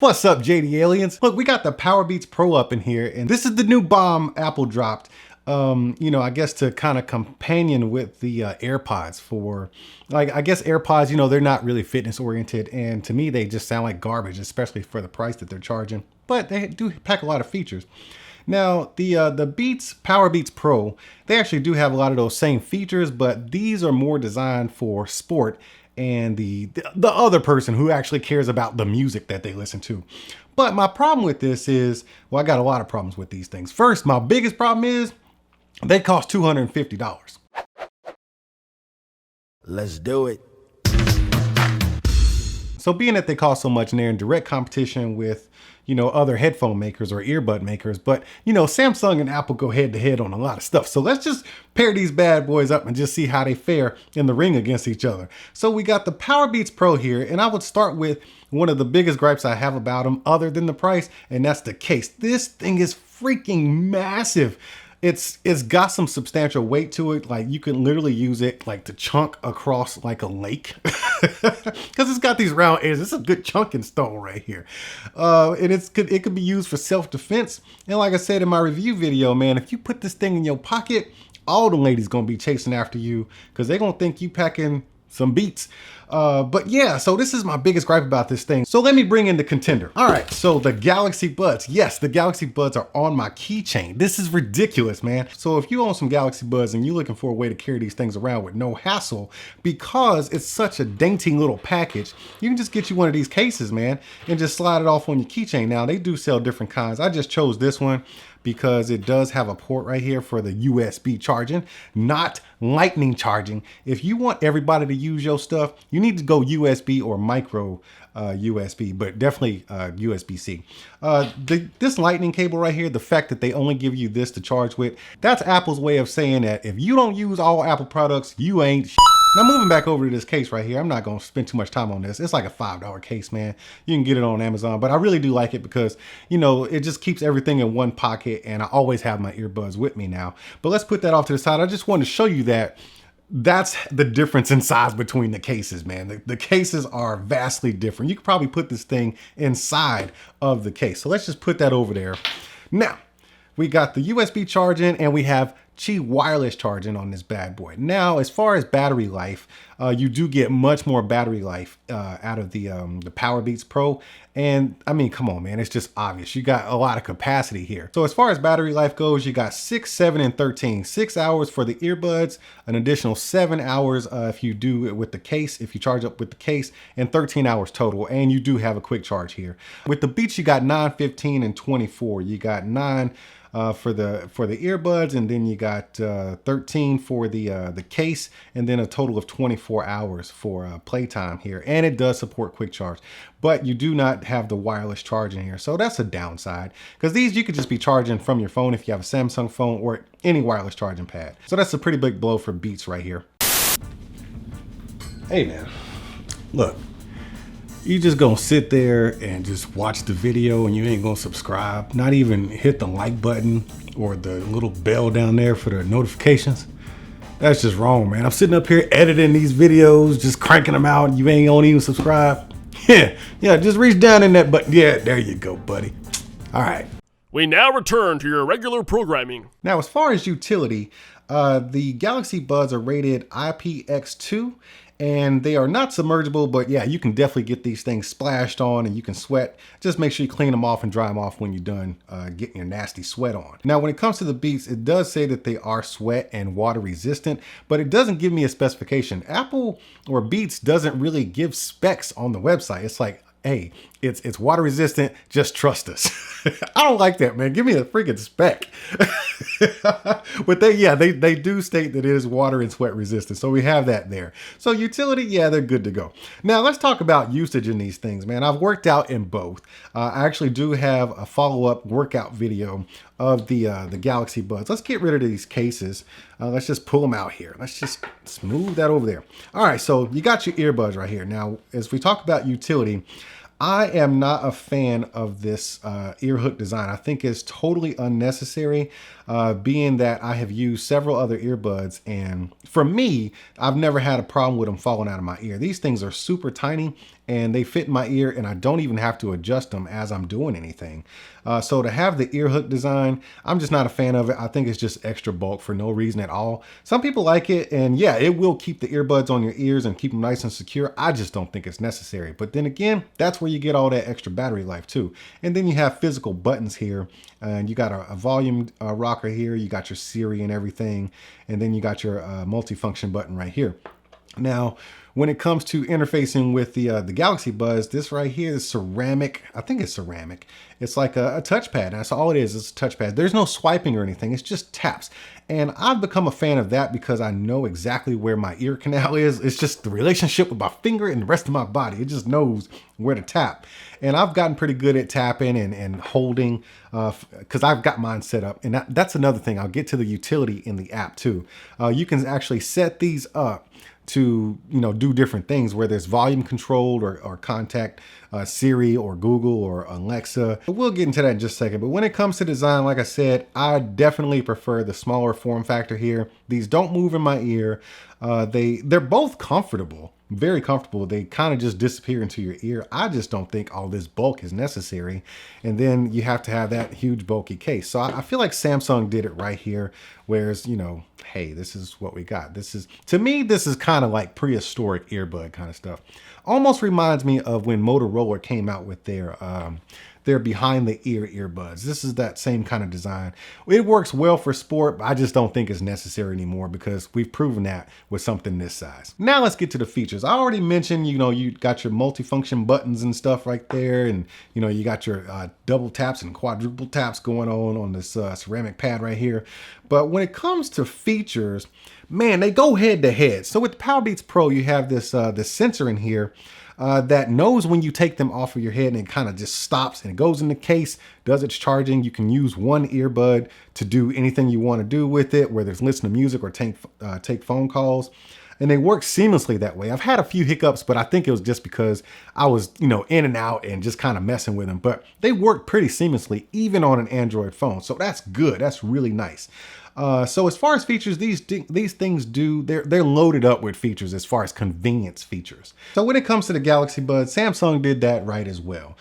What's up, JD Aliens? Look, we got the PowerBeats Pro up in here, and this is the new bomb Apple dropped. I guess to kind of companion with the AirPods for, like, I guess AirPods, they're not really fitness oriented, and to me, they just sound like garbage, especially for the price that they're charging, but they do pack a lot of features. Now, the Beats PowerBeats Pro, they actually do have a lot of those same features, but these are more designed for sport and the other person who actually cares about the music that they listen to. But my problem with this is, well, I got a lot of problems with these things. First, my biggest problem is they cost $250. Let's do it. So being that they cost so much and they're in direct competition with, other headphone makers or earbud makers, but Samsung and Apple go head to head on a lot of stuff. So let's just pair these bad boys up and just see how they fare in the ring against each other. So we got the PowerBeats Pro here, and I would start with one of the biggest gripes I have about them other than the price, and that's the case. This thing is freaking massive. It's got some substantial weight to it. Like, you can literally use it like to chunk across like a lake because it's got these round edges. It's a good chunking stone right here. And it could be used for self-defense. And like I said in my review video, man, if you put this thing in your pocket, all the ladies gonna be chasing after you because they're gonna think you packing some beats. But yeah, so this is my biggest gripe about this thing. So let me bring in the contender. All right, so the Galaxy Buds. Yes, the Galaxy Buds are on my keychain. This is ridiculous, man. So if you own some Galaxy Buds and you're looking for a way to carry these things around with no hassle, because it's such a dainty little package, you can just get you one of these cases, man, and just slide it off on your keychain. Now, they do sell different kinds. I just chose this one because it does have a port right here for the USB charging, not lightning charging. If you want everybody to use your stuff, you need to go USB or micro USB, but definitely USB-C. This lightning cable right here, the fact that they only give you this to charge with, that's Apple's way of saying that if you don't use all Apple products, you ain't shit. Now, moving back over to this case right here, I'm not going to spend too much time on this. It's like a $5 case, man. You can get it on Amazon, but I really do like it because, it just keeps everything in one pocket, and I always have my earbuds with me now. But let's put that off to the side. I just wanted to show you that that's the difference in size between the cases, man. The cases are vastly different. You could probably put this thing inside of the case. So let's just put that over there. Now, we got the USB charging and we have Qi wireless charging on this bad boy. Now, as far as battery life, you do get much more battery life out of the PowerBeats Pro. And I mean, come on, man, it's just obvious. You got a lot of capacity here. So as far as battery life goes, you got 6, 7, and 13. 6 hours for the earbuds, an additional 7 hours if you do it with the case, if you charge up with the case, and 13 hours total. And you do have a quick charge here. With the Beats, you got 9, 15, and 24. You got 9 for the earbuds, and then you got 13 for the case, and then a total of 24 hours for playtime here. And it does support quick charge, but you do not have the wireless charging here, so that's a downside, because these you could just be charging from your phone if you have a Samsung phone or any wireless charging pad. So that's a pretty big blow for Beats right here. Hey man, look, you just gonna sit there and just watch the video and you ain't gonna subscribe, not even hit the like button or the little bell down there for the notifications? That's just wrong, man. I'm sitting up here editing these videos, just cranking them out, and you ain't gonna even subscribe? Yeah, just reach down in that button. Yeah, there you go, buddy. All right. We now return to your regular programming. Now, as far as utility, the Galaxy Buds are rated IPX2, and they are not submergible, but yeah, you can definitely get these things splashed on and you can sweat. Just make sure you clean them off and dry them off when you're done getting your nasty sweat on. Now, when it comes to the Beats, it does say that they are sweat and water resistant, but it doesn't give me a specification. Apple or Beats doesn't really give specs on the website. It's like, hey, it's water resistant, just trust us. I don't like that, man. Give me a freaking spec. But they do state that it is water and sweat resistant. So we have that there. So utility, yeah, they're good to go. Now let's talk about usage in these things, man. I've worked out in both. I actually do have a follow-up workout video of the Galaxy Buds. Let's get rid of these cases. Let's just pull them out here. Let's just smooth that over there. All right, so you got your earbuds right here. Now, as we talk about utility, I am not a fan of this ear hook design. I think it's totally unnecessary, being that I have used several other earbuds, and for me, I've never had a problem with them falling out of my ear. These things are super tiny, and they fit in my ear, and I don't even have to adjust them as I'm doing anything. So to have the ear hook design, I'm just not a fan of it. I think it's just extra bulk for no reason at all. Some people like it, and yeah, it will keep the earbuds on your ears and keep them nice and secure. I just don't think it's necessary. But then again, that's where you get all that extra battery life too. And then you have physical buttons here, and you got a volume rocker here. You got your Siri and everything, and then you got your multifunction button right here. Now, when it comes to interfacing with the Galaxy Buds, this right here is ceramic. I think it's ceramic. It's like a touchpad. That's all it is. It's a touchpad. There's no swiping or anything. It's just taps. And I've become a fan of that because I know exactly where my ear canal is. It's just the relationship with my finger and the rest of my body. It just knows where to tap. And I've gotten pretty good at tapping and holding because I've got mine set up. And that's another thing. I'll get to the utility in the app too. You can actually set these up to, you know, do different things, whether it's volume controlled or contact Siri or Google or Alexa. But we'll get into that in just a second. But when it comes to design, like I said, I definitely prefer the smaller form factor here. These don't move in my ear. They're both comfortable. Very comfortable. They kind of just disappear into your ear. I just don't think all this bulk is necessary. And then you have to have that huge bulky case. So I feel like Samsung did it right here. Whereas, you know, hey, this is what we got. This is, to me, this is kind of like prehistoric earbud kind of stuff. Almost reminds me of when Motorola came out with their behind the ear earbuds. This is that same kind of design. It works well for sport, but I just don't think it's necessary anymore because we've proven that with something this size. Now let's get to the features. I already mentioned, you know, you got your multifunction buttons and stuff right there. And, you know, you got your double taps and quadruple taps going on this ceramic pad right here. But when it comes to features, man, they go head to head. So with the PowerBeats Pro, you have this sensor in here that knows when you take them off of your head, and it kind of just stops and it goes in the case, does its charging. You can use one earbud to do anything you want to do with it, whether it's listen to music or take phone calls. And they work seamlessly that way. I've had a few hiccups, but I think it was just because I was, you know, in and out and just kind of messing with them. But they work pretty seamlessly, even on an Android phone. So that's good. That's really nice. So as far as features, these things do, they're loaded up with features as far as convenience features. So when it comes to the Galaxy Buds, Samsung did that right as well.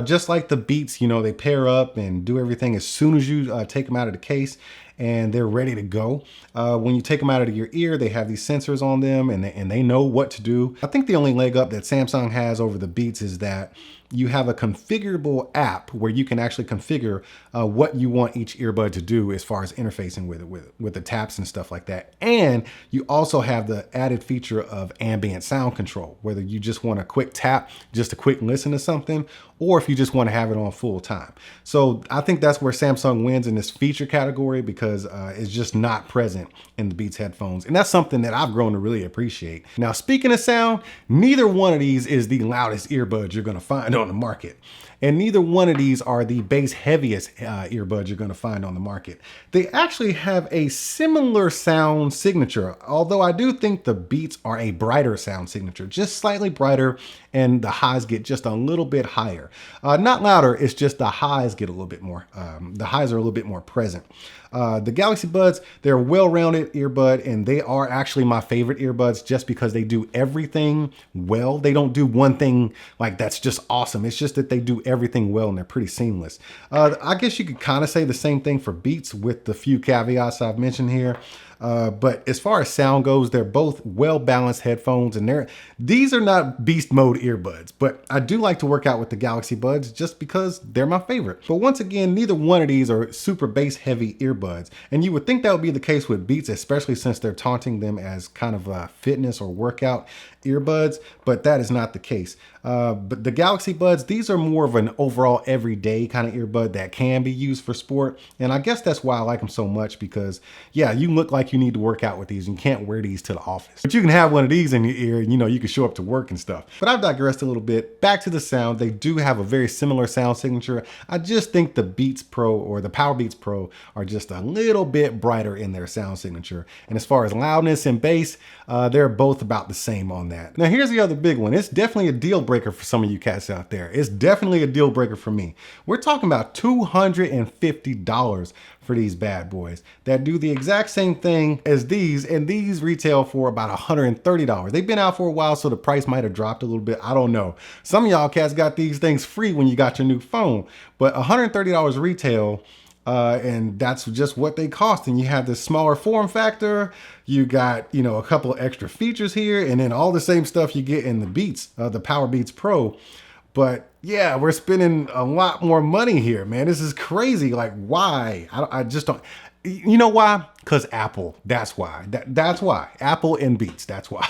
Just like the Beats, you know, they pair up and do everything as soon as you take them out of the case, and they're ready to go. When you take them out of your ear, they have these sensors on them, and they know what to do. I think the only leg up that Samsung has over the Beats is that you have a configurable app where you can actually configure what you want each earbud to do as far as interfacing with it, with the taps and stuff like that. And you also have the added feature of ambient sound control, whether you just want a quick tap, just a quick listen to something, or if you just want to have it on full time. So I think that's where Samsung wins in this feature category because it's just not present in the Beats headphones. And that's something that I've grown to really appreciate. Now, speaking of sound, neither one of these is the loudest earbuds you're going to find on the market. And neither one of these are the bass heaviest earbuds you're going to find on the market. They actually have a similar sound signature, although I do think the Beats are a brighter sound signature, just slightly brighter, and the highs get just a little bit higher. Not louder, it's just the highs get a little bit more, the highs are a little bit more present. The Galaxy Buds, they're a well-rounded earbud, and they are actually my favorite earbuds just because they do everything well. They don't do one thing like that's just awesome. It's just that they do everything well and they're pretty seamless. I guess you could kind of say the same thing for Beats with the few caveats I've mentioned here. But as far as sound goes, they're both well-balanced headphones, and these are not beast mode earbuds, but I do like to work out with the Galaxy Buds just because they're my favorite. But once again, neither one of these are super bass heavy earbuds, and you would think that would be the case with Beats, especially since they're taunting them as kind of a fitness or workout earbuds, but that is not the case. But the Galaxy Buds, these are more of an overall everyday kind of earbud that can be used for sport. And I guess that's why I like them so much because, yeah, you look like you need to work out with these and you can't wear these to the office. But you can have one of these in your ear and, you know, you can show up to work and stuff. But I've digressed a little bit. Back to the sound. They do have a very similar sound signature. I just think the Beats Pro or the PowerBeats Pro are just a little bit brighter in their sound signature. And as far as loudness and bass, they're both about the same on that. Now here's the other big one. It's definitely a deal breaker for some of you cats out there. It's definitely a deal breaker for me. We're talking about $250 for these bad boys that do the exact same thing as these, and these retail for about $130. They've been out for a while, so the price might have dropped a little bit. I don't know. Some of y'all cats got these things free when you got your new phone, but $130 retail. And that's just what they cost. And you have this smaller form factor. You got, you know, a couple of extra features here, and then all the same stuff you get in the Beats, the PowerBeats Pro. But yeah, we're spending a lot more money here, man. This is crazy. Like, why? I just don't. You know why? Because Apple. That's why. That's why. Apple and Beats. That's why.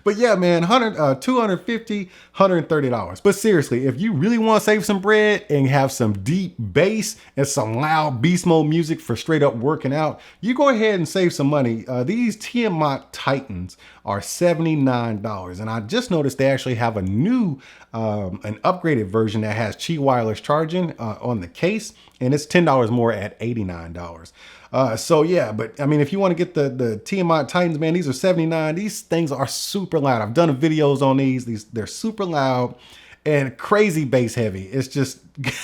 But yeah, man, $250, $130. But seriously, if you really want to save some bread and have some deep bass and some loud beast mode music for straight up working out, you go ahead and save some money. These Tiamat Titans are $79. And I just noticed they actually have a new, an upgraded version that has Qi wireless charging on the case. And it's $10 more at $89. So yeah, but I mean, if you want to get the Tiamat Titans, man, these are $79. These things are super loud. I've done videos on these. They're super loud and crazy bass heavy. It's just,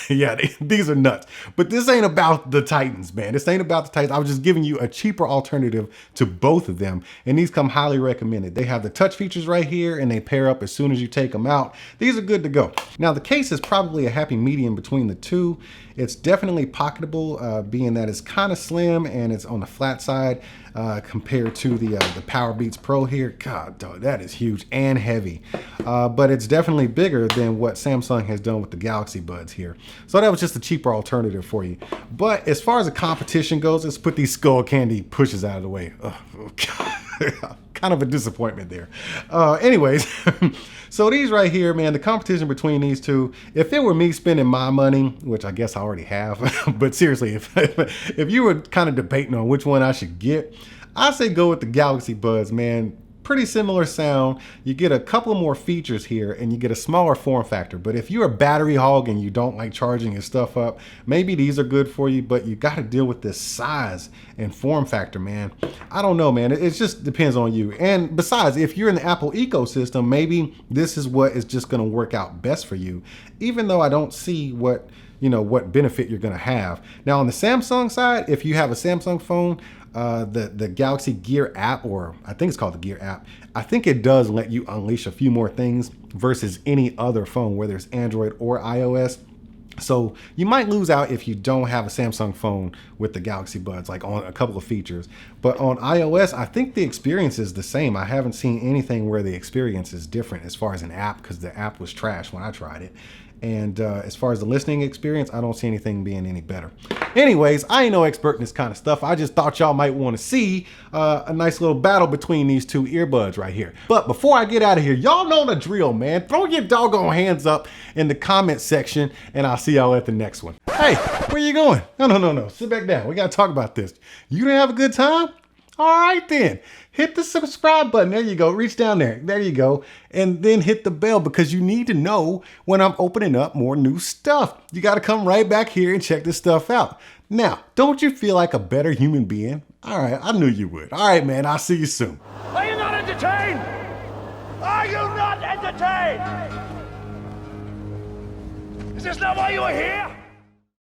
yeah, these are nuts. But this ain't about the Titans, man. This ain't about the Titans. I was just giving you a cheaper alternative to both of them. And these come highly recommended. They have the touch features right here, and they pair up as soon as you take them out. These are good to go. Now, the case is probably a happy medium between the two. It's definitely pocketable, being that it's kind of slim and it's on the flat side compared to the PowerBeats Pro here. God, dog, that is huge and heavy. But it's definitely bigger than what Samsung has done with the Galaxy Buds here. So that was just a cheaper alternative for you. But as far as the competition goes, let's put these Skull Candy pushes out of the way. Oh, God. Kind of a disappointment there. Anyways, so these right here, man, the competition between these two, if it were me spending my money, which I guess I already have, but seriously, if you were kind of debating on which one I should get, I say go with the Galaxy Buds, man. Pretty similar sound. You get a couple more features here and you get a smaller form factor. But if you're a battery hog and you don't like charging your stuff up, maybe these are good for you, but you got to deal with this size and form factor, man. I don't know, man. It just depends on you. And besides, if you're in the Apple ecosystem, maybe this is what is just going to work out best for you, even though I don't see what benefit you're going to have. Now on the Samsung side, if you have a Samsung phone, the Galaxy Gear app, or I think it's called the Gear app, I think it does let you unleash a few more things versus any other phone, whether it's Android or iOS. So you might lose out if you don't have a Samsung phone with the Galaxy Buds, like on a couple of features. But on iOS, I think the experience is the same. I haven't seen anything where the experience is different as far as an app, because the app was trash when I tried it. And as far as the listening experience, I don't see anything being any better. Anyways, I ain't no expert in this kind of stuff. I just thought y'all might want to see a nice little battle between these two earbuds right here. But before I get out of here, y'all know the drill, man. Throw your doggone hands up in the comment section, and I'll see y'all at the next one. Hey, where you going? No. Sit back down. We got to talk about this. You didn't have a good time? All right then, hit the subscribe button. There you go. Reach down there. There you go. And then hit the bell, because you need to know when I'm opening up more new stuff. You got to come right back here and check this stuff out. Now, don't you feel like a better human being? All right, I knew you would. All right, man, I'll see you soon. Are you not entertained? Are you not entertained? Is this not why you are here?